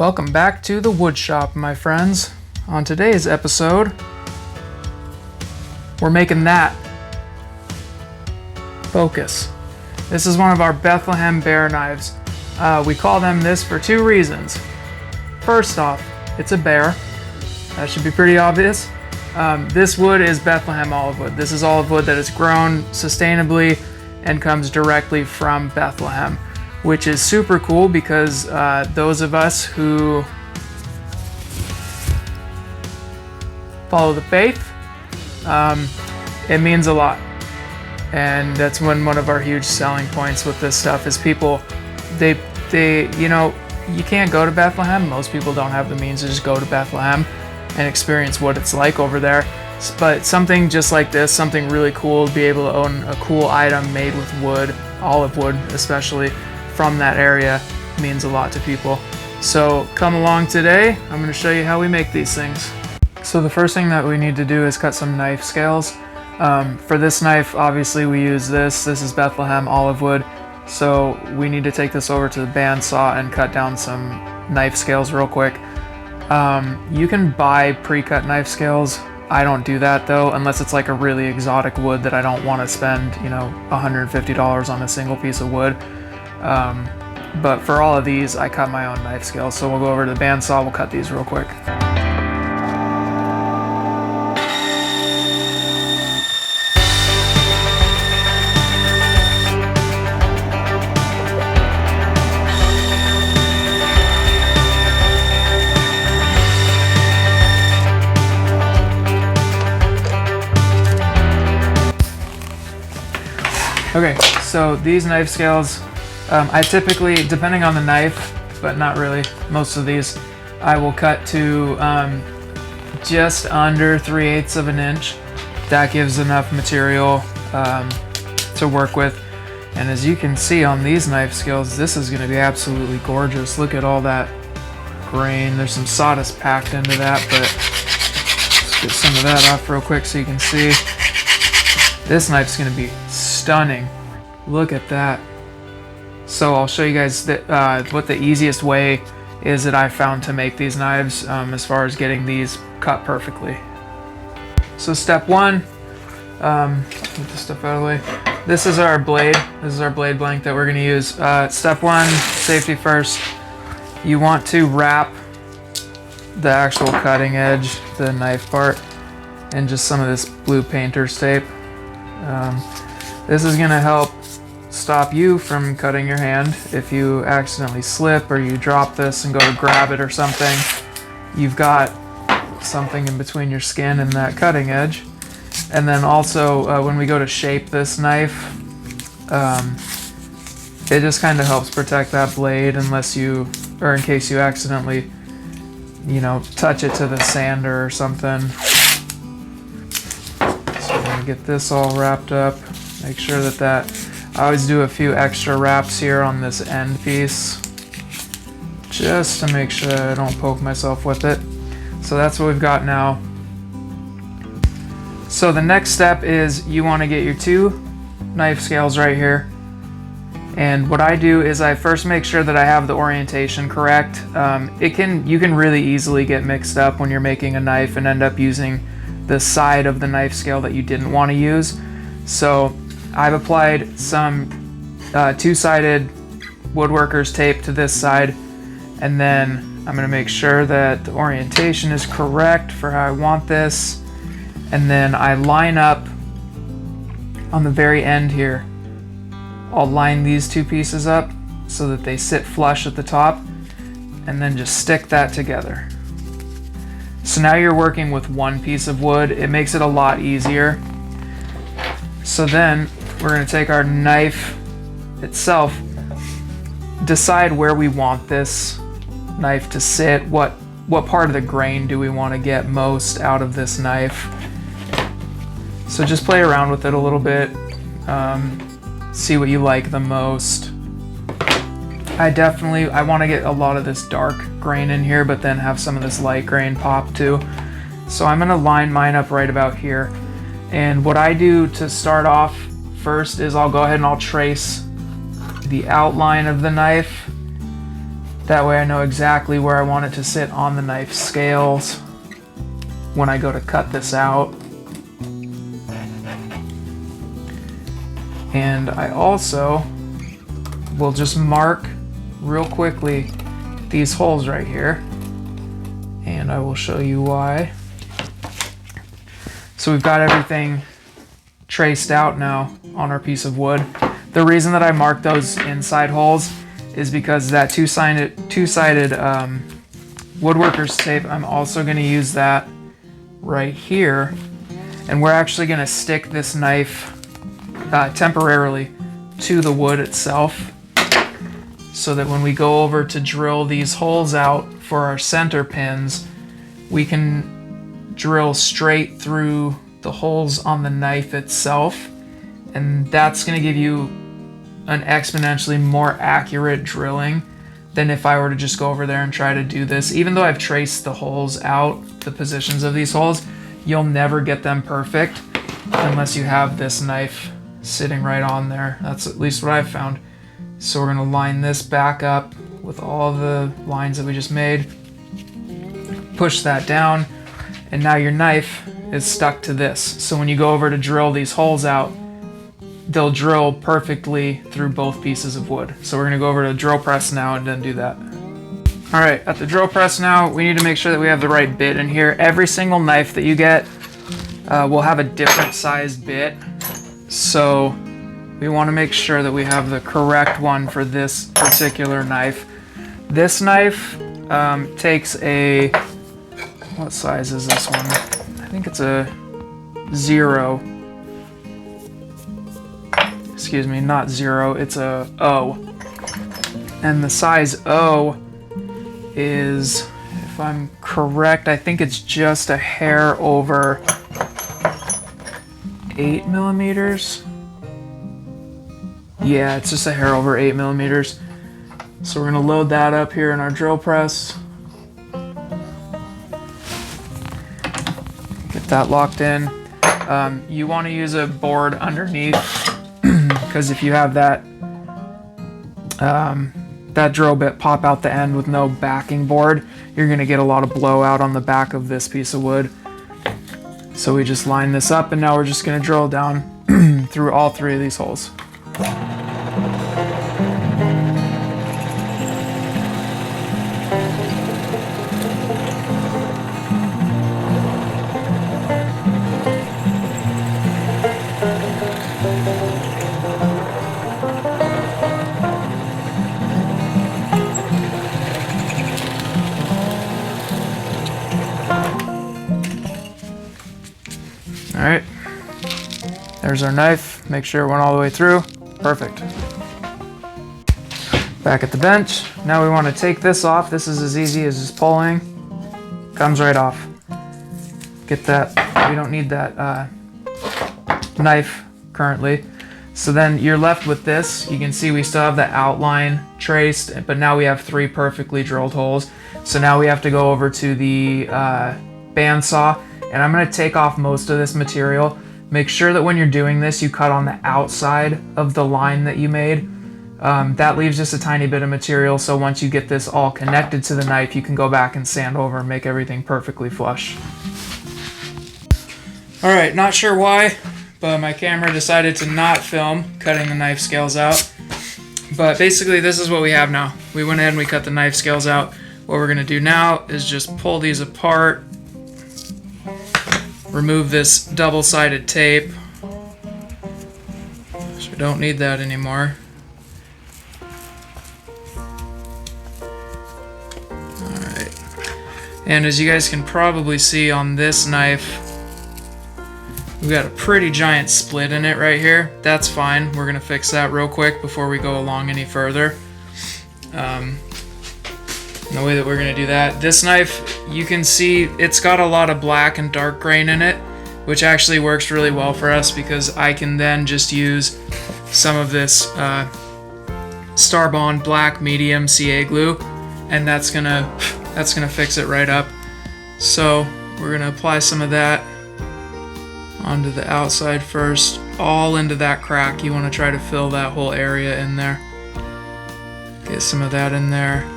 Welcome back to the Woodshop, my friends. On today's episode, we're making that focus. This is one of our Bethlehem Bear knives. We call them this for two reasons. First off, it's a bear. That should be pretty obvious. This wood is Bethlehem Olivewood. This is olive wood that is grown sustainably and comes directly from Bethlehem, which is super cool because those of us who follow the faith, it means a lot. And that's one of our huge selling points with this stuff is people, they you can't go to Bethlehem. Most people don't have the means to just go to Bethlehem and experience what it's like over there. But something just like this, something really cool, to be able to own a cool item made with wood, olive wood especially, from that area means a lot to people. So come along today, I'm going to show you how we make these things. So the first thing that we need to do is cut some knife scales. For this knife, obviously we use this is Bethlehem Olivewood. So we need to take this over to the bandsaw and cut down some knife scales real quick. You can buy pre-cut knife scales. I don't do that though, unless it's like a really exotic wood that I don't want to spend, $150 on a single piece of wood. But for all of these, I cut my own knife scales. So we'll go over to the bandsaw, we'll cut these real quick. Okay, so these knife scales, I typically, depending on the knife, but not really, most of these, I will cut to just under 3/8 of an inch. That gives enough material to work with. And as you can see on these knife scales, this is going to be absolutely gorgeous. Look at all that grain. There's some sawdust packed into that, but let's get some of that off real quick so you can see. This knife's going to be stunning. Look at that. So I'll show you guys what the easiest way is that I found to make these knives as far as getting these cut perfectly. So step one, get this stuff out of the way. This is our blade. This is our blade blank that we're going to use. Step one, safety first. You want to wrap the actual cutting edge, the knife part, and just some of this blue painter's tape. This is going to help stop you from cutting your hand. If you accidentally slip or you drop this and go to grab it or something, you've got something in between your skin and that cutting edge. And then also when we go to shape this knife, it just kind of helps protect that blade unless you, or in case you accidentally, touch it to the sander or something. So I'm going to get this all wrapped up. Make sure that I always do a few extra wraps here on this end piece just to make sure I don't poke myself with it. So that's what we've got now. So the next step is you want to get your two knife scales right here. And what I do is I first make sure that I have the orientation correct. You can really easily get mixed up when you're making a knife and end up using the side of the knife scale that you didn't want to use. So I've applied some two-sided woodworker's tape to this side, and then I'm going to make sure that the orientation is correct for how I want this, and then I line up on the very end here. I'll line these two pieces up so that they sit flush at the top, and then just stick that together. So now you're working with one piece of wood. It makes it a lot easier. So then we're going to take our knife itself, decide where we want this knife to sit, what part of the grain do we want to get most out of this knife. So just play around with it a little bit, see what you like the most. I want to get a lot of this dark grain in here, but then have some of this light grain pop too. So I'm going to line mine up right about here. And what I do to start off first is I'll go ahead and I'll trace the outline of the knife That way I know exactly where I want it to sit on the knife scales when I go to cut this out. And I also will just mark real quickly these holes right here, and I will show you why. So we've got everything traced out now on our piece of wood. The reason that I marked those inside holes is because that two-sided woodworker's tape, I'm also going to use that right here, and we're actually going to stick this knife temporarily to the wood itself, so that when we go over to drill these holes out for our center pins, we can drill straight through the holes on the knife itself, and that's going to give you an exponentially more accurate drilling than if I were to just go over there and try to do this. Even though I've traced the holes out, the positions of these holes, you'll never get them perfect unless you have this knife sitting right on there. That's at least what I've found. So we're going to line this back up with all the lines that we just made, push that down, and now your knife is stuck to this. So when you go over to drill these holes out, they'll drill perfectly through both pieces of wood. So we're going to go over to the drill press now and then do that. All right, at the drill press now, we need to make sure that we have the right bit in here. Every single knife that you get will have a different sized bit. So we want to make sure that we have the correct one for this particular knife. This knife takes a, what size is this one? I think it's a 0. Excuse me, not 0, it's a O. And the size O is, if I'm correct, I think it's just a hair over 8 millimeters. Yeah, it's just a hair over 8 millimeters. So we're gonna load that up here in our drill press. Get that locked in. You want to use a board underneath, because if you have that that drill bit pop out the end with no backing board, you're gonna get a lot of blowout on the back of this piece of wood. So we just line this up, and now we're just gonna drill down through all 3 of these holes. All right, there's our knife. Make sure it went all the way through. Perfect. Back at the bench. Now we want to take this off. This is as easy as just pulling. Comes right off. Get that. We don't need that knife currently. So then you're left with this. You can see we still have the outline traced, but now we have 3 perfectly drilled holes. So now we have to go over to the bandsaw, and I'm going to take off most of this material. Make sure that when you're doing this, you cut on the outside of the line that you made. That leaves just a tiny bit of material, so once you get this all connected to the knife, you can go back and sand over and make everything perfectly flush. All right, not sure why, but my camera decided to not film cutting the knife scales out. But basically, this is what we have now. We went ahead and we cut the knife scales out. What we're gonna do now is just pull these apart, remove this double-sided tape, so we don't need that anymore. Alright, and as you guys can probably see on this knife, we've got a pretty giant split in it right here. That's fine, we're gonna fix that real quick before we go along any further. The way that we're gonna do that, this knife, you can see it's got a lot of black and dark grain in it, which actually works really well for us because I can then just use some of this Starbond black medium CA glue, and that's gonna fix it right up. So we're gonna apply some of that onto the outside first, all into that crack. You want to try to fill that whole area in there. Get some of that in there.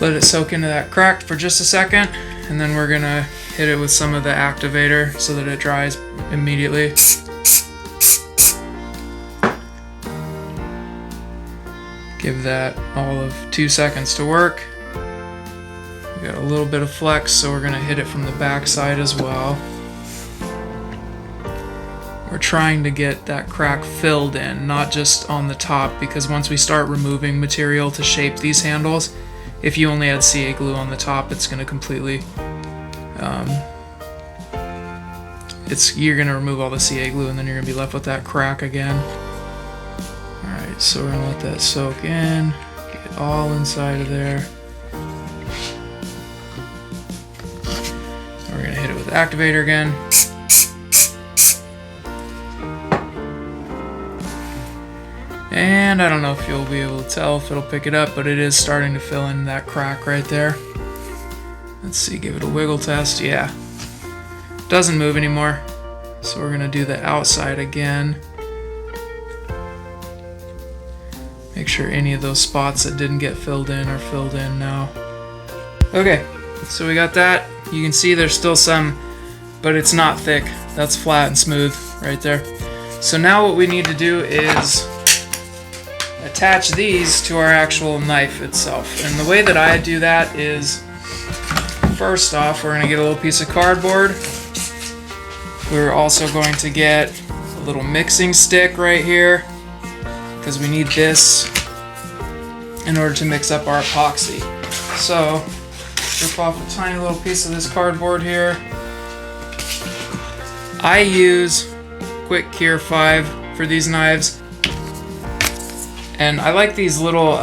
Let it soak into that crack for just a second, and then we're gonna hit it with some of the activator so that it dries immediately. Give that all of 2 seconds to work. We got a little bit of flex, so we're gonna hit it from the back side as well. We're trying to get that crack filled in, not just on the top, because once we start removing material to shape these handles, if you only had CA glue on the top, it's going to completely, you're going to remove all the CA glue and then you're going to be left with that crack again. Alright, so we're going to let that soak in, get it all inside of there. We're going to hit it with the activator again. And I don't know if you'll be able to tell if it'll pick it up, but it is starting to fill in that crack right there. Let's see, give it a wiggle test. Yeah, doesn't move anymore. So we're gonna do the outside again. Make sure any of those spots that didn't get filled in are filled in now. Okay, so we got that. You can see there's still some, but it's not thick. That's flat and smooth right there. So now what we need to do is attach these to our actual knife itself. And the way that I do that is, first off, we're going to get a little piece of cardboard. We're also going to get a little mixing stick right here, because we need this in order to mix up our epoxy. So, strip off a tiny little piece of this cardboard here. I use Quick Cure 5 for these knives. And I like these little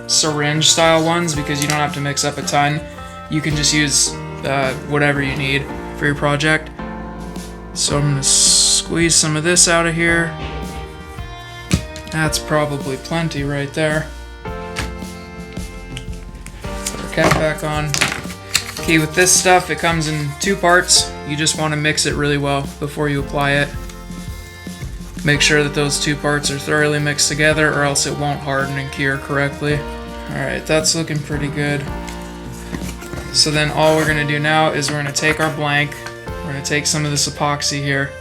syringe style ones because you don't have to mix up a ton. You can just use whatever you need for your project. So I'm going to squeeze some of this out of here. That's probably plenty right there. Put our cap back on. Okay, with this stuff, it comes in 2 parts. You just want to mix it really well before you apply it. Make sure that those 2 parts are thoroughly mixed together, or else it won't harden and cure correctly. Alright, that's looking pretty good. So then all we're going to do now is we're going to take our blank, we're going to take some of this epoxy here,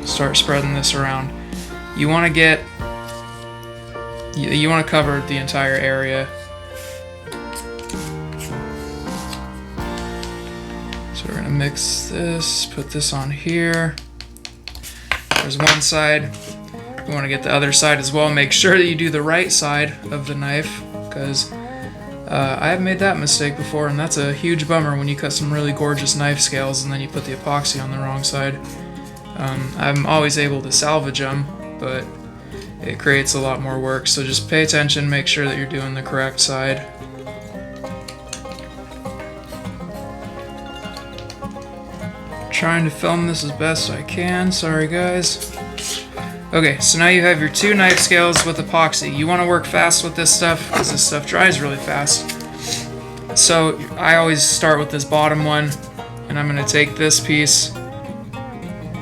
start spreading this around. You want to cover the entire area. So we're going to mix this, put this on here. There's one side. You want to get the other side as well. Make sure that you do the right side of the knife, because I have made that mistake before, and that's a huge bummer when you cut some really gorgeous knife scales and then you put the epoxy on the wrong side. I'm always able to salvage them, but it creates a lot more work. So just pay attention, make sure that you're doing the correct side. Trying to film this as best I can, sorry guys. Okay, so now you have your 2 knife scales with epoxy. You want to work fast with this stuff because this stuff dries really fast. So I always start with this bottom one, and I'm going to take this piece,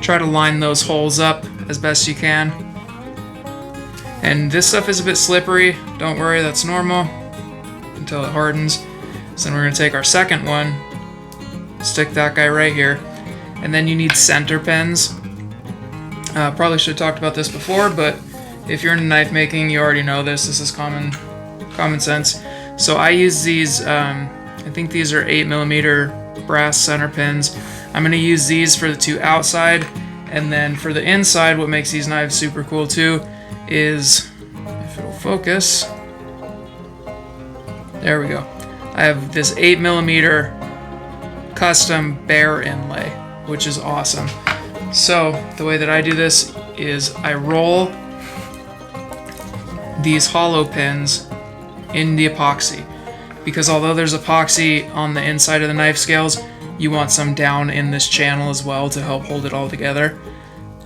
try to line those holes up as best you can. And this stuff is a bit slippery, don't worry, that's normal until it hardens. So then we're going to take our second one, stick that guy right here. And then you need center pins. Probably should have talked about this before, but if you're into knife making, you already know this. This is common sense. So I use these, I think these are 8mm brass center pins. I'm going to use these for the 2 outside, and then for the inside, what makes these knives super cool too is, if it'll focus, there we go. I have this 8mm custom bear inlay, which is awesome. So the way that I do this is I roll these hollow pins in the epoxy, because although there's epoxy on the inside of the knife scales, you want some down in this channel as well to help hold it all together.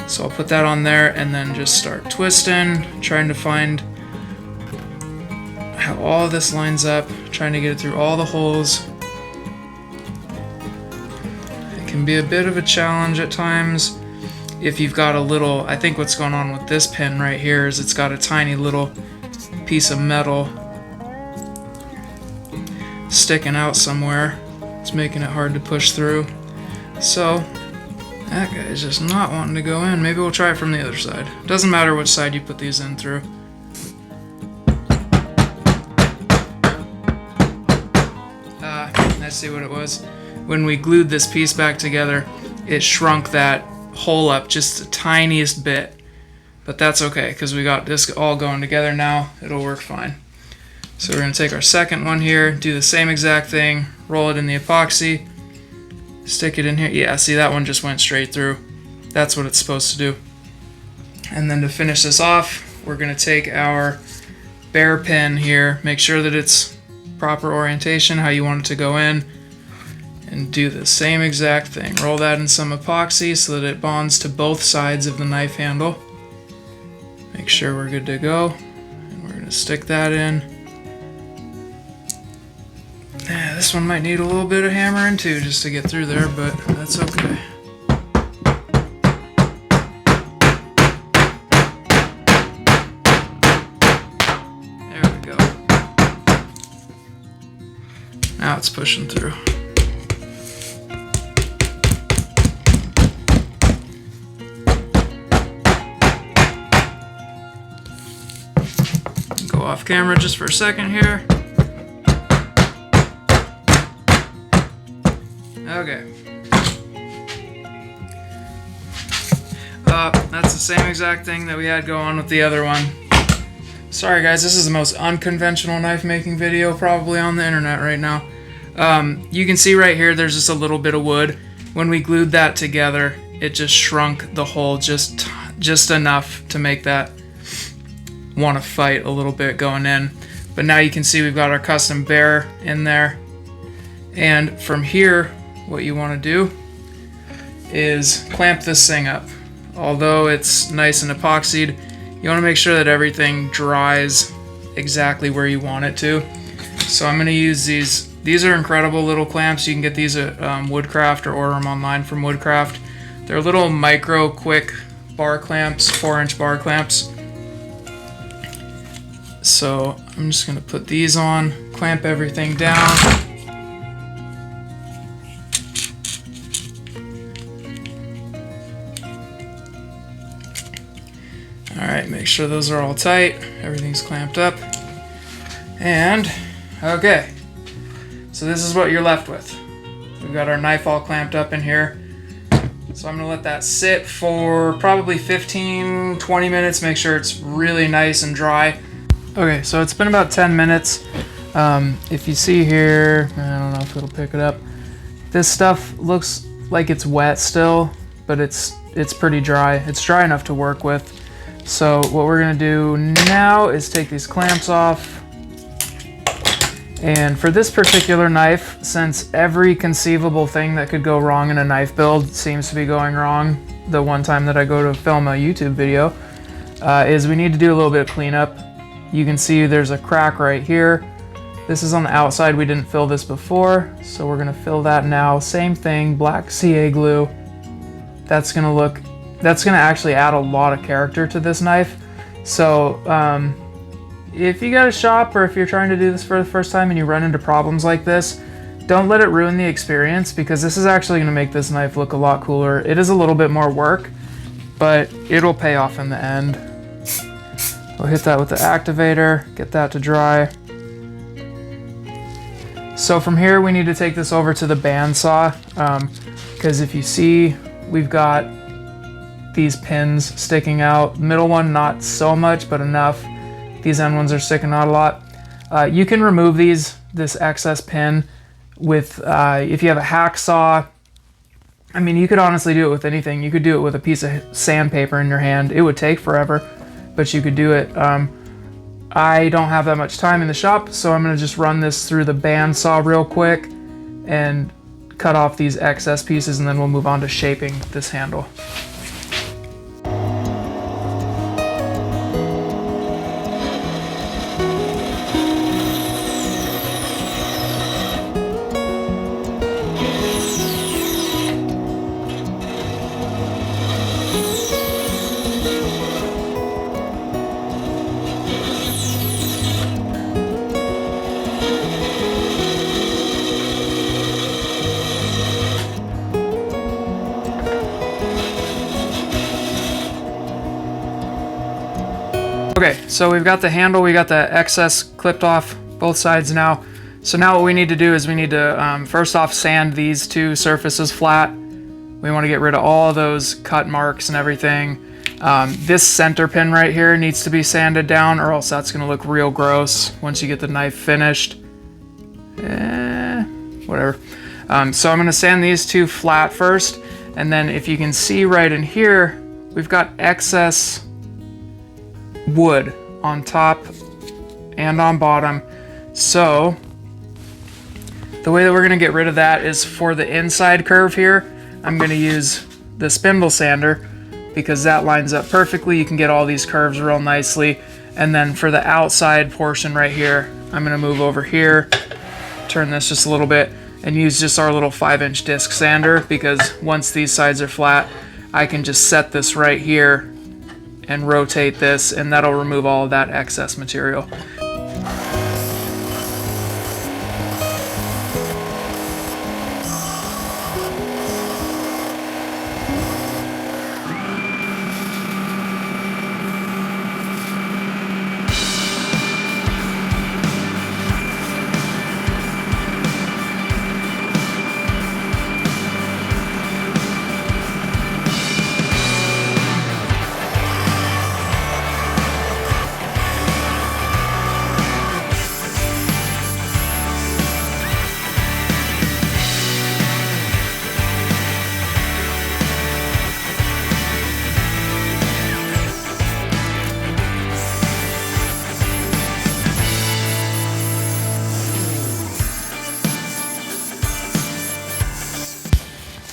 So I'll put that on there and then just start twisting, trying to find how all this lines up, trying to get it through all the holes. Can be a bit of a challenge at times if you've got a little, I think what's going on with this pin right here is it's got a tiny little piece of metal sticking out somewhere. It's making it hard to push through. So that guy is just not wanting to go in. Maybe we'll try it from the other side. Doesn't matter which side you put these in through. I see what it was. When we glued this piece back together, it shrunk that hole up just the tiniest bit. But that's okay, because we got this all going together now. It'll work fine. So we're going to take our second one here, do the same exact thing, roll it in the epoxy, stick it in here. Yeah, see, that one just went straight through. That's what it's supposed to do. And then to finish this off, we're going to take our bear pin here, make sure that it's proper orientation, how you want it to go in, and do the same exact thing. Roll that in some epoxy so that it bonds to both sides of the knife handle. Make sure we're good to go, and we're going to stick that in. Yeah, this one might need a little bit of hammering too just to get through there, but that's okay. There we go. Now it's pushing through. Go off camera just for a second here. Okay. That's the same exact thing that we had going with the other one. Sorry guys, this is the most unconventional knife making video probably on the internet right now. You can see right here there's just a little bit of wood. When we glued that together, it just shrunk the hole just enough to make that want to fight a little bit going in. But now you can see we've got our custom bear in there. And from here, what you want to do is clamp this thing up. Although it's nice and epoxied, you want to make sure that everything dries exactly where you want it to. So I'm going to use these. These are incredible little clamps. You can get these at Woodcraft or order them online from Woodcraft. They're little micro quick bar clamps, 4-inch bar clamps. So I'm just going to put these on, clamp everything down. Alright, make sure those are all tight, everything's clamped up. And, okay, so this is what you're left with. We've got our knife all clamped up in here. So I'm going to let that sit for probably 15-20 minutes, make sure it's really nice and dry. Okay, so it's been about 10 minutes. If you see here, I don't know if it'll pick it up. This stuff looks like it's wet still, but it's pretty dry. It's dry enough to work with. So what we're gonna do now is take these clamps off. And for this particular knife, since every conceivable thing that could go wrong in a knife build seems to be going wrong the one time that I go to film a YouTube video, is we need to do a little bit of cleanup. You can see there's a crack right here. This is on the outside. We didn't fill this before, so we're gonna fill that now. Same thing, black CA glue. That's gonna actually add a lot of character to this knife. So if you got a shop or if you're trying to do this for the first time and you run into problems like this, don't let it ruin the experience, because this is actually gonna make this knife look a lot cooler. It is a little bit more work, but it'll pay off in the end. We'll hit that with the activator, get that to dry. So from here we need to take this over to the bandsaw, because if you see, we've got these pins sticking out. Middle one not so much, but enough. These end ones are sticking out a lot. You can remove this excess pin with, if you have a hacksaw. I mean, you could honestly do it with anything. You could do it with a piece of sandpaper in your hand. It would take forever, but you could do it. I don't have that much time in the shop, so I'm gonna just run this through the bandsaw real quick and cut off these excess pieces, and then we'll move on to shaping this handle. Okay, so we've got the handle, we got the excess clipped off both sides now. So now what we need to do is we need to first off sand these two surfaces flat. We want to get rid of all those cut marks and everything. This center pin right here needs to be sanded down, or else that's going to look real gross once you get the knife finished. Whatever. So I'm going to sand these two flat first, and then if you can see right in here, we've got excess wood on top and on bottom. So the way that we're going to get rid of that is for the inside curve here, I'm going to use the spindle sander because that lines up perfectly. You can get all these curves real nicely. And then for the outside portion right here, I'm going to move over here, turn this just a little bit, and use just our little 5-inch disc sander, because once these sides are flat, I can just set this right here and rotate this, and that'll remove all of that excess material.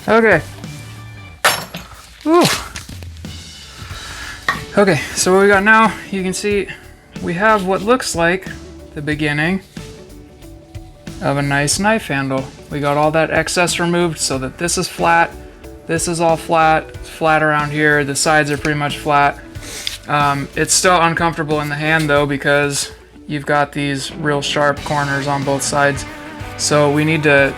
Okay. Whew. Okay, so what we got now, you can see we have what looks like the beginning of a nice knife handle. We got all that excess removed so that this is flat, this is all flat, it's flat around here, the sides are pretty much flat. It's still uncomfortable in the hand though, because you've got these real sharp corners on both sides. So we need to,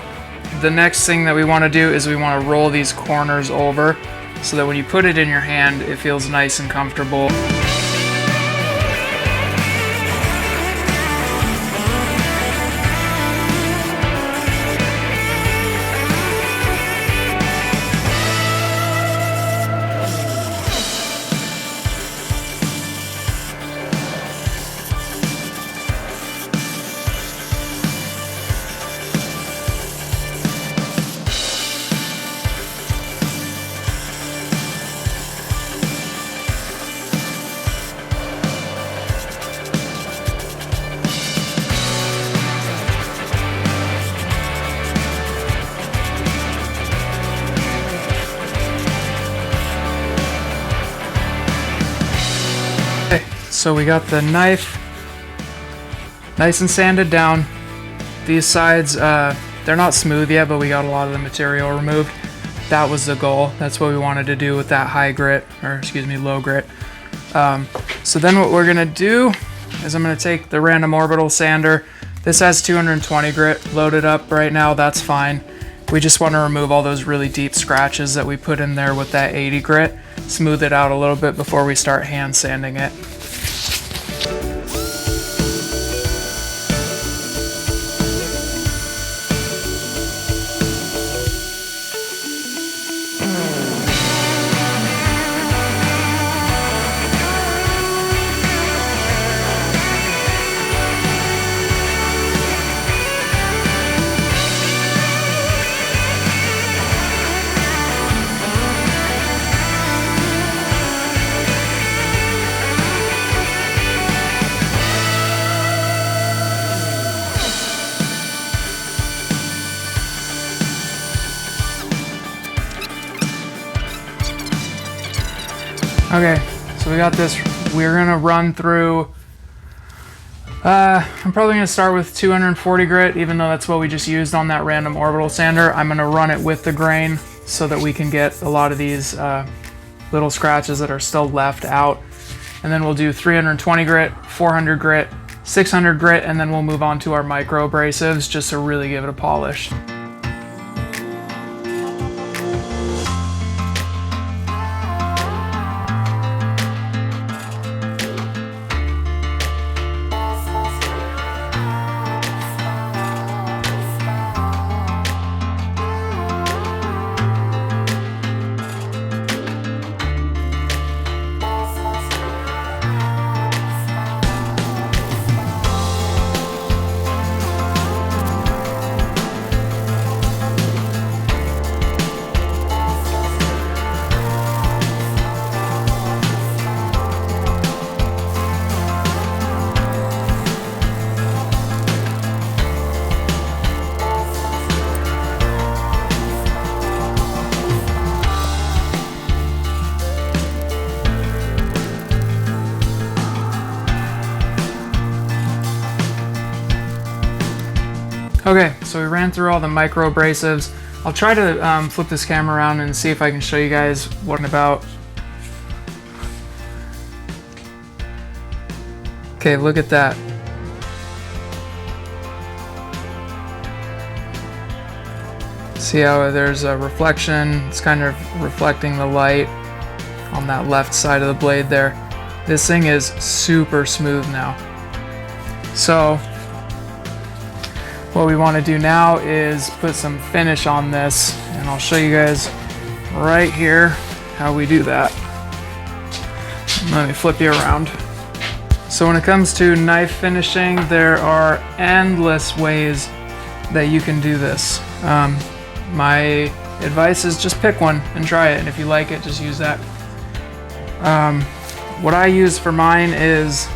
the next thing that we want to do is we want to roll these corners over so that when you put it in your hand, it feels nice and comfortable. So we got the knife nice and sanded down. These sides, they're not smooth yet, but we got a lot of the material removed. That was the goal. That's what we wanted to do with that high grit, or excuse me, low grit. So then what we're gonna do is I'm gonna take the random orbital sander. This has 220 grit loaded up right now, that's fine. We just want to remove all those really deep scratches that we put in there with that 80 grit. Smooth it out a little bit before we start hand sanding it. Okay, so we got this. We're gonna run through, I'm probably gonna start with 240 grit, even though that's what we just used on that random orbital sander. I'm gonna run it with the grain so that we can get a lot of these little scratches that are still left out. And then we'll do 320 grit, 400 grit, 600 grit, and then we'll move on to our micro abrasives just to really give it a polish. Okay, so we ran through all the micro abrasives. I'll try to flip this camera around and see if I can show you guys what I'm about. Okay, look at that. See how there's a reflection? It's kind of reflecting the light on that left side of the blade there. This thing is super smooth now. So what we want to do now is put some finish on this, and I'll show you guys right here how we do that. Let me flip you around. So when it comes to knife finishing, there are endless ways that you can do this. My advice is just pick one and try it, and if you like it, just use that. What I use for mine is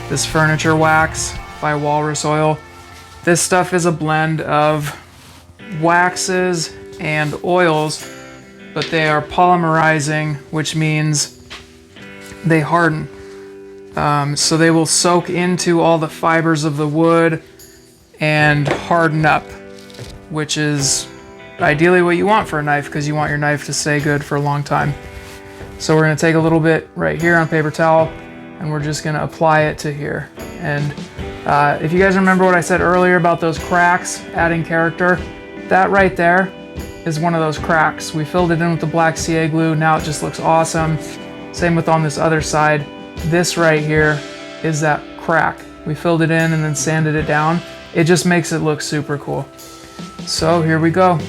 this furniture wax by Walrus Oil. This stuff is a blend of waxes and oils, but they are polymerizing, which means they harden. So they will soak into all the fibers of the wood and harden up, which is ideally what you want for a knife, because you want your knife to stay good for a long time. So we're going to take a little bit right here on paper towel, and we're just going to apply it to here. And if you guys remember what I said earlier about those cracks adding character, that right there is one of those cracks. We filled it in with the black CA glue. Now it just looks awesome. Same with on this other side. This right here is that crack. We filled it in and then sanded it down. It just makes it look super cool. So here we go.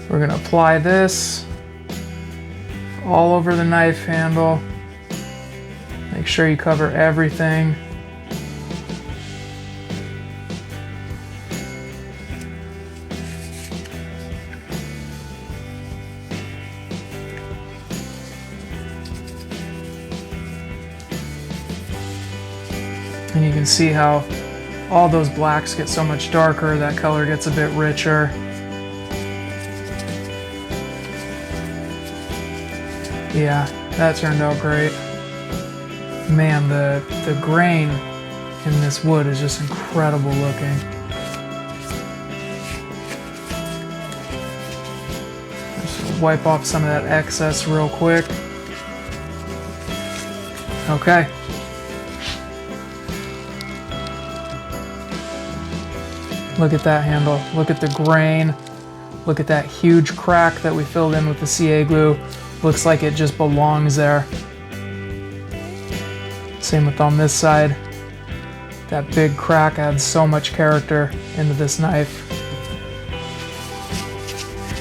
We're gonna apply this all over the knife handle. Make sure you cover everything. And you can see how all those blacks get so much darker, that color gets a bit richer. Yeah, that turned out great. Man, the grain in this wood is just incredible looking. Just wipe off some of that excess real quick. Okay. Look at that handle. Look at the grain. Look at that huge crack that we filled in with the CA glue. Looks like it just belongs there. Same with on this side. That big crack adds so much character into this knife.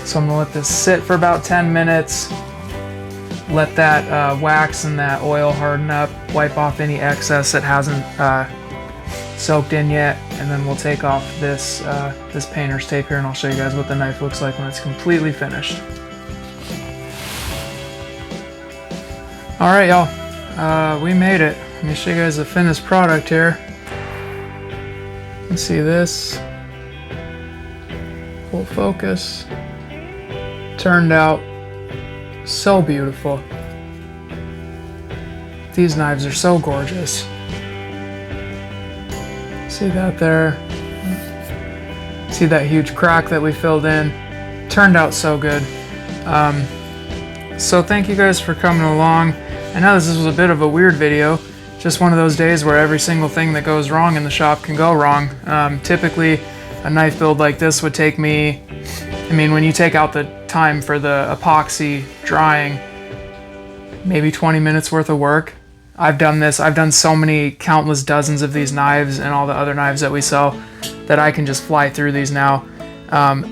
So I'm gonna let this sit for about 10 minutes. Let that wax and that oil harden up. Wipe off any excess that hasn't soaked in yet, and then we'll take off this this painter's tape here, and I'll show you guys what the knife looks like when it's completely finished. All right, y'all, we made it. Let me show you guys the finished product here. You can see this. Full focus. Turned out so beautiful. These knives are so gorgeous. See that there? See that huge crack that we filled in? Turned out so good. So thank you guys for coming along. I know this was a bit of a weird video. Just one of those days where every single thing that goes wrong in the shop can go wrong. Typically, a knife build like this would take me, I mean, when you take out the time for the epoxy drying, maybe 20 minutes worth of work. I've done this. I've done so many countless dozens of these knives and all the other knives that we sell that I can just fly through these now.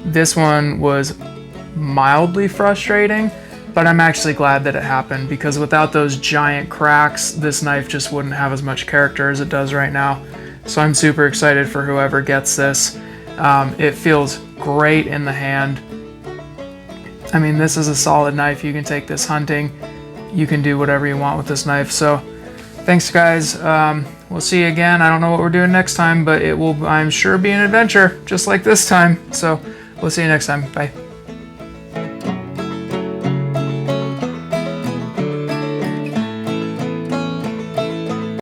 This one was mildly frustrating, but I'm actually glad that it happened, because without those giant cracks, this knife just wouldn't have as much character as it does right now. So I'm super excited for whoever gets this. It feels great in the hand. I mean, this is a solid knife. You can take this hunting. You can do whatever you want with this knife. So thanks, guys. We'll see you again. I don't know what we're doing next time, but it will, I'm sure, be an adventure just like this time. So we'll see you next time. Bye.